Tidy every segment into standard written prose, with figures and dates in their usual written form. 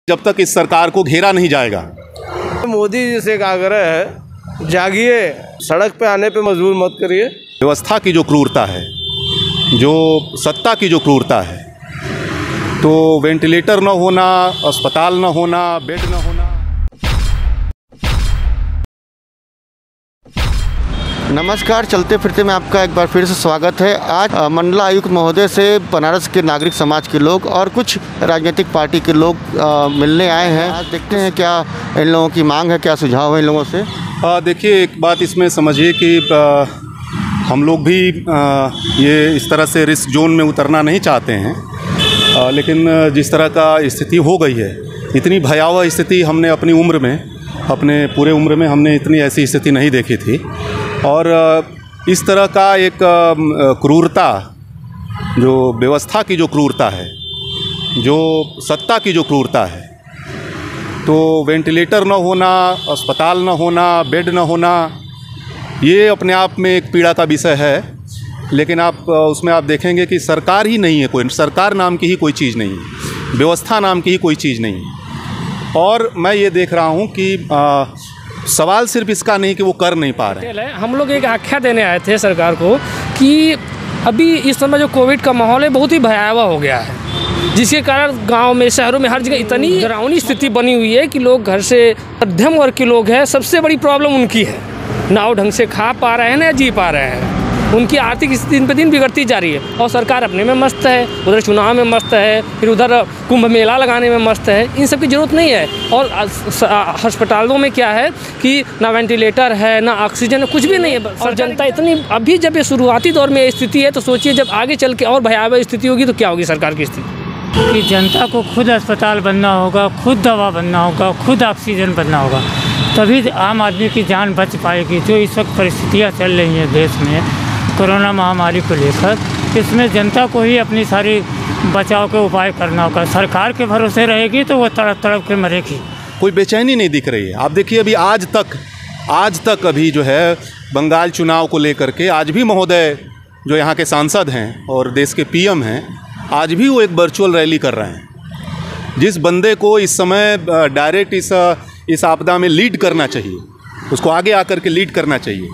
जब तक इस सरकार को घेरा नहीं जाएगा। मोदी जी से एक आग्रह है, जागिए, सड़क पे आने पे मजबूर मत करिए। व्यवस्था की जो क्रूरता है, जो सत्ता की जो क्रूरता है, तो वेंटिलेटर न होना, अस्पताल न होना, बेड न होना। नमस्कार, चलते फिरते में आपका एक बार फिर से स्वागत है। आज मंडलायुक्त महोदय से बनारस के नागरिक समाज के लोग और कुछ राजनीतिक पार्टी के लोग मिलने आए हैं। आज देखते हैं क्या इन लोगों की मांग है, क्या सुझाव है इन लोगों से। देखिए, एक बात इसमें समझिए कि हम लोग भी ये इस तरह से रिस्क जोन में उतरना नहीं चाहते हैं, लेकिन जिस तरह का स्थिति हो गई है, इतनी भयावह स्थिति हमने अपनी उम्र में, अपने पूरे उम्र में हमने इतनी ऐसी स्थिति नहीं देखी थी। और इस तरह का एक क्रूरता, जो व्यवस्था की जो क्रूरता है, जो सत्ता की जो क्रूरता है, तो वेंटिलेटर न होना, अस्पताल न होना, बेड न होना, ये अपने आप में एक पीड़ा का विषय है। लेकिन उसमें आप देखेंगे कि सरकार ही नहीं है, कोई सरकार नाम की ही कोई चीज़ नहीं है, व्यवस्था नाम की ही कोई चीज़ नहीं है। और मैं ये देख रहा हूँ कि सवाल सिर्फ इसका नहीं कि वो कर नहीं पा रहे हैं। हम लोग एक आख्या देने आए थे सरकार को कि अभी इस समय जो कोविड का माहौल है बहुत ही भयावह हो गया है, जिसके कारण गांव में, शहरों में, हर जगह इतनी डरावनी स्थिति बनी हुई है कि लोग घर से, मध्यम वर्ग के लोग हैं, सबसे बड़ी प्रॉब्लम उनकी है, ना वो ढंग से खा पा रहे हैं ना जी पा रहे हैं। उनकी आर्थिक स्थिति दिन पे दिन बिगड़ती जा रही है और सरकार अपने में मस्त है, उधर चुनाव में मस्त है, फिर उधर कुंभ मेला लगाने में मस्त है। इन सब की ज़रूरत नहीं है। और अस्पतालों में क्या है कि ना वेंटिलेटर है, ना ऑक्सीजन, कुछ भी नहीं है। और जनता इतनी, अभी जब ये शुरुआती दौर में स्थिति है, तो सोचिए जब आगे चल के और भयावह स्थिति होगी तो क्या होगी सरकार की स्थिति। कि जनता को खुद अस्पताल बनना होगा, खुद दवा बनना होगा, खुद ऑक्सीजन बनना होगा, तभी आम आदमी की जान बच पाएगी। जो इस वक्त परिस्थितियाँ चल रही हैं देश में कोरोना महामारी को लेकर, इसमें जनता को ही अपनी सारी बचाव के उपाय करना होगा। सरकार के भरोसे रहेगी तो वो तड़प तड़प के मरेगी। कोई बेचैनी नहीं दिख रही है। आप देखिए, अभी आज तक अभी जो है बंगाल चुनाव को लेकर के आज भी महोदय जो यहाँ के सांसद हैं और देश के पीएम हैं, आज भी वो एक वर्चुअल रैली कर रहे हैं। जिस बंदे को इस समय डायरेक्ट इस आपदा में लीड करना चाहिए, उसको आगे आकर के लीड करना चाहिए,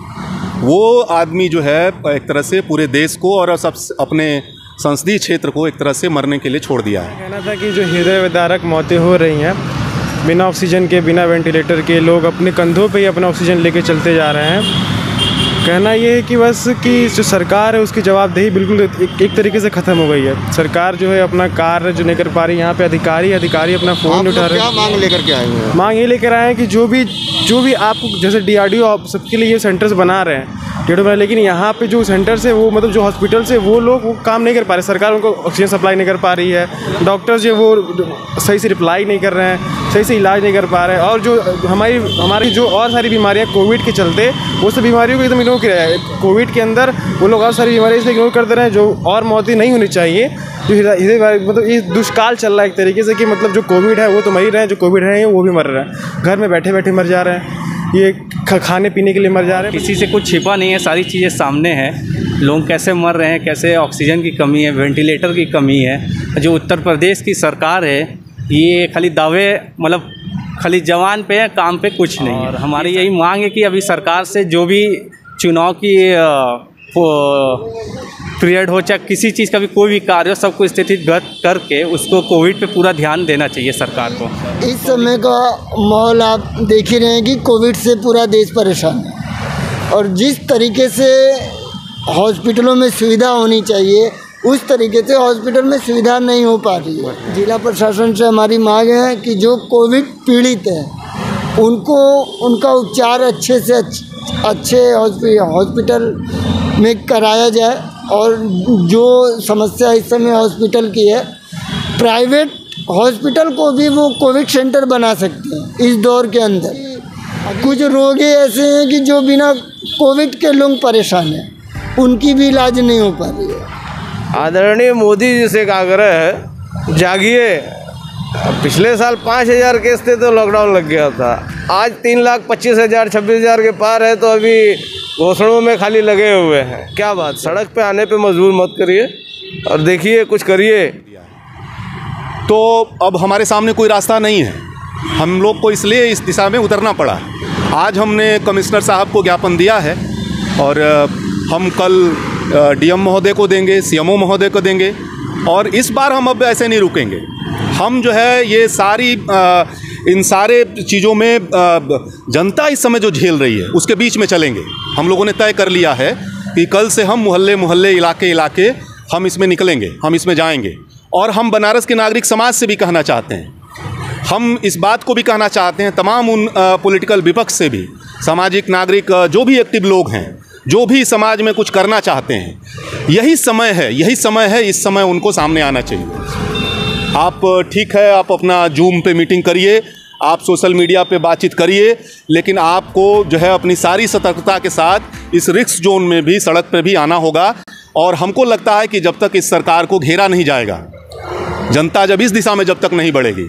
वो आदमी जो है एक तरह से पूरे देश को और अपने संसदीय क्षेत्र को एक तरह से मरने के लिए छोड़ दिया है। कहना था कि जो हृदय विदारक मौतें हो रही हैं, बिना ऑक्सीजन के, बिना वेंटिलेटर के, लोग अपने कंधों पे ही अपना ऑक्सीजन लेके चलते जा रहे हैं। कहना ये है कि बस कि जो सरकार है उसकी जवाबदेही बिल्कुल एक तरीके से ख़त्म हो गई है। सरकार जो है अपना कार्य जो नहीं कर पा रही। यहाँ पे अधिकारी अपना फ़ोन नहीं उठा रहे। क्या मांग लेकर के आए हैं? मांग ये लेकर आए हैं कि जो भी आपको, जैसे DRDO आप सबके लिए ये सेंटर्स बना रहे हैं, लेकिन यहाँ पे जो सेंटर्स है वो, मतलब जो हॉस्पिटल्स है, वो लोग वो काम नहीं कर पा रहे। सरकार उनको ऑक्सीजन सप्लाई नहीं कर पा रही है। डॉक्टर्स जो वो सही से रिप्लाई नहीं कर रहे हैं, सही से इलाज नहीं कर पा रहे हैं। और जो हमारी जो और सारी बीमारियाँ कोविड के चलते, वो सब बीमारियों को एकदम इग्नोर किया है। कोविड के अंदर वो लोग और सारी बीमारियाँ इसलिए इग्नोर कर दे रहे हैं जो और मौतें नहीं होनी चाहिए। जो मतलब ये दुष्काल चल रहा है एक तरीके से कि मतलब जो कोविड है वो तो मर ही रहे हैं, जो कोविड है वो भी मर रहे हैं, घर में बैठे बैठे मर जा रहे हैं, ये खाने पीने के लिए मर जा रहे हैं। किसी से कुछ छिपा नहीं है, सारी चीज़ें सामने हैं। लोग कैसे मर रहे हैं, कैसे ऑक्सीजन की कमी है, वेंटिलेटर की कमी है। जो उत्तर प्रदेश की सरकार है, ये खाली दावे, मतलब खाली जवान पे है, काम पे कुछ नहीं है। और हमारी यही मांग है कि अभी सरकार से जो भी चुनाव की पीरियड हो, चाहे किसी चीज़ का भी कोई भी कार्य हो, सबको स्थितिगत करके उसको कोविड पे पूरा ध्यान देना चाहिए सरकार को। इस समय का माहौल आप देख ही रहे हैं कि कोविड से पूरा देश परेशान है। और जिस तरीके से हॉस्पिटलों में सुविधा होनी चाहिए, उस तरीके से हॉस्पिटल में सुविधा नहीं हो पा रही है। जिला प्रशासन से हमारी मांग है कि जो कोविड पीड़ित हैं उनको उनका उपचार अच्छे से अच्छे हॉस्पिटल में कराया जाए। और जो समस्या इस समय हॉस्पिटल की है, प्राइवेट हॉस्पिटल को भी वो कोविड सेंटर बना सकते हैं इस दौर के अंदर। कुछ रोगी ऐसे हैं कि जो बिना कोविड के लोग परेशान हैं, उनकी भी इलाज नहीं हो पा रही है। आदरणीय मोदी जी से एक आग्रह है, जागिए। पिछले साल 5,000 केस थे तो लॉकडाउन लग गया था। आज 3,25,000 26,000 के पार है तो अभी घोषणाओं में खाली लगे हुए हैं। क्या बात, सड़क पे आने पे मजबूर मत करिए और देखिए कुछ करिए। तो तो अब हमारे सामने कोई रास्ता नहीं है। हम लोग को इसलिए इस दिशा में उतरना पड़ा। आज हमने कमिश्नर साहब को ज्ञापन दिया है और हम कल डीएम महोदय को देंगे, सीएमओ महोदय को देंगे, और इस बार हम अब ऐसे नहीं रुकेंगे। हम जो है ये सारी इन सारे चीज़ों में जनता इस समय जो झेल रही है उसके बीच में चलेंगे। हम लोगों ने तय कर लिया है कि कल से हम मोहल्ले मोहल्ले, इलाके इलाके हम इसमें निकलेंगे, हम इसमें जाएंगे। और हम बनारस के नागरिक समाज से भी कहना चाहते हैं, हम इस बात को भी कहना चाहते हैं तमाम उन पॉलिटिकल विपक्ष से भी, सामाजिक नागरिक जो भी एक्टिव लोग हैं, जो भी समाज में कुछ करना चाहते हैं, यही समय है, इस समय उनको सामने आना चाहिए। आप ठीक है, आप अपना जूम पे मीटिंग करिए, आप सोशल मीडिया पे बातचीत करिए, लेकिन आपको जो है अपनी सारी सतर्कता के साथ इस रिस्क जोन में भी, सड़क पे भी आना होगा। और हमको लगता है कि जब तक इस सरकार को घेरा नहीं जाएगा, जनता जब इस दिशा में जब तक नहीं बढ़ेगी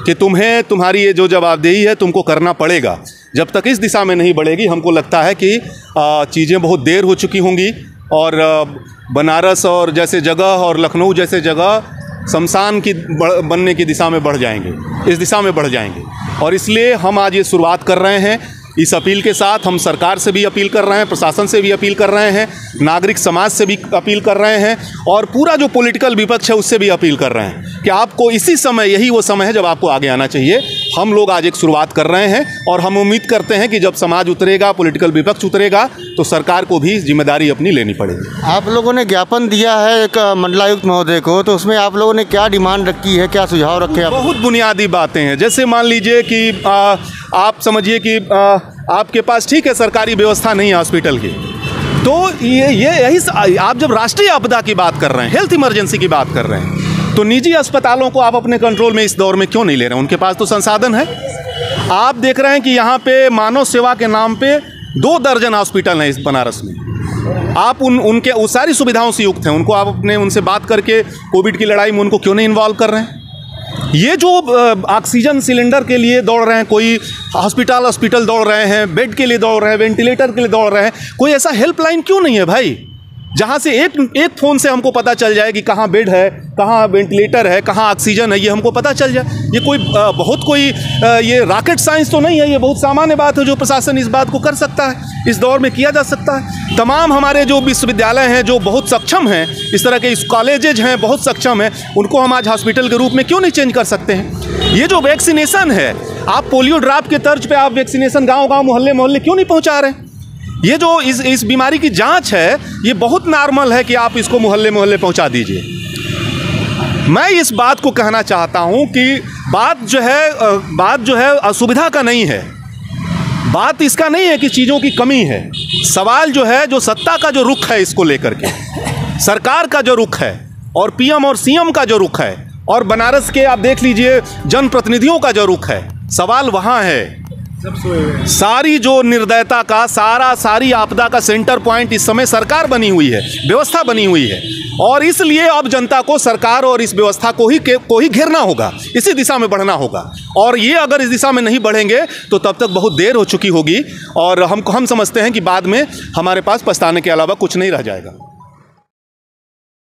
कि तुम्हारी ये जो जवाबदेही है तुमको करना पड़ेगा, जब तक इस दिशा में नहीं बढ़ेगी, हमको लगता है कि चीज़ें बहुत देर हो चुकी होंगी और बनारस और जैसे जगह और लखनऊ जैसे जगह शमशान की बनने की दिशा में बढ़ जाएंगे, इस दिशा में बढ़ जाएंगे। और इसलिए हम आज ये शुरुआत कर रहे हैं इस अपील के साथ। हम सरकार से भी अपील कर रहे हैं, प्रशासन से भी अपील कर रहे हैं, नागरिक समाज से भी अपील कर रहे हैं, और पूरा जो पॉलिटिकल विपक्ष है उससे भी अपील कर रहे हैं कि आपको इसी समय, यही वो समय है जब आपको आगे आना चाहिए। हम लोग आज एक शुरुआत कर रहे हैं और हम उम्मीद करते हैं कि जब समाज उतरेगा, पॉलिटिकल विपक्ष उतरेगा, तो सरकार को भी जिम्मेदारी अपनी लेनी पड़ेगी। आप लोगों ने ज्ञापन दिया है एक मंडलायुक्त महोदय को, तो उसमें आप लोगों ने क्या डिमांड रखी है, क्या सुझाव रखे हैं? बहुत बुनियादी बातें हैं। जैसे मान लीजिए कि आप समझिए कि आपके पास ठीक है सरकारी व्यवस्था नहीं है हॉस्पिटल की, तो यही आप जब राष्ट्रीय आपदा की बात कर रहे हैं, हेल्थ इमरजेंसी की बात कर रहे हैं, तो निजी अस्पतालों को आप अपने कंट्रोल में इस दौर में क्यों नहीं ले रहे हैं? उनके पास तो संसाधन है। आप देख रहे हैं कि यहाँ पे मानव सेवा के नाम पे 2 दर्जन हॉस्पिटल हैं इस बनारस में। आप उनके उस सारी सुविधाओं से युक्त हैं, उनको आप अपने उनसे बात करके कोविड की लड़ाई में उनको क्यों नहीं इन्वॉल्व कर रहे हैं? ये जो ऑक्सीजन सिलेंडर के लिए दौड़ रहे हैं, कोई हॉस्पिटल दौड़ रहे हैं, बेड के लिए दौड़ रहे हैं, वेंटिलेटर के लिए दौड़ रहे हैं, कोई ऐसा हेल्पलाइन क्यों नहीं है भाई, जहाँ से एक फ़ोन से हमको पता चल जाए कि कहाँ बेड है, कहाँ वेंटिलेटर है, कहाँ ऑक्सीजन है, ये हमको पता चल जाए। ये कोई ये रॉकेट साइंस तो नहीं है, ये बहुत सामान्य बात है जो प्रशासन इस बात को कर सकता है, इस दौर में किया जा सकता है। तमाम हमारे जो विश्वविद्यालय हैं जो बहुत सक्षम हैं, इस तरह के कॉलेजेज हैं बहुत सक्षम हैं, उनको हम आज हॉस्पिटल के रूप में क्यों नहीं चेंज कर सकते हैं? ये जो वैक्सीनेशन है, आप पोलियो ड्रॉप के तर्ज पे आप वैक्सीनेशन गाँव-गाँव, मोहल्ले-मोहल्ले क्यों नहीं पहुँचा रहे हैं? ये जो इस बीमारी की जांच है, ये बहुत नॉर्मल है कि आप इसको मोहल्ले-मोहल्ले पहुंचा दीजिए। मैं इस बात को कहना चाहता हूं कि बात जो है असुविधा का नहीं है, बात इसका नहीं है कि चीज़ों की कमी है। सवाल जो है, जो सत्ता का जो रुख है इसको लेकर के, सरकार का जो रुख है और पीएम और सीएम का जो रुख है, और बनारस के आप देख लीजिए जनप्रतिनिधियों का जो रुख है, सवाल वहाँ है। सारी जो निर्दयता का, सारी आपदा का सेंटर पॉइंट इस समय सरकार बनी हुई है, व्यवस्था बनी हुई है, और इसलिए अब जनता को सरकार और इस व्यवस्था को ही घेरना होगा, इसी दिशा में बढ़ना होगा। और ये अगर इस दिशा में नहीं बढ़ेंगे तो तब तक बहुत देर हो चुकी होगी, और हम समझते हैं कि बाद में हमारे पास पछताने के अलावा कुछ नहीं रह जाएगा।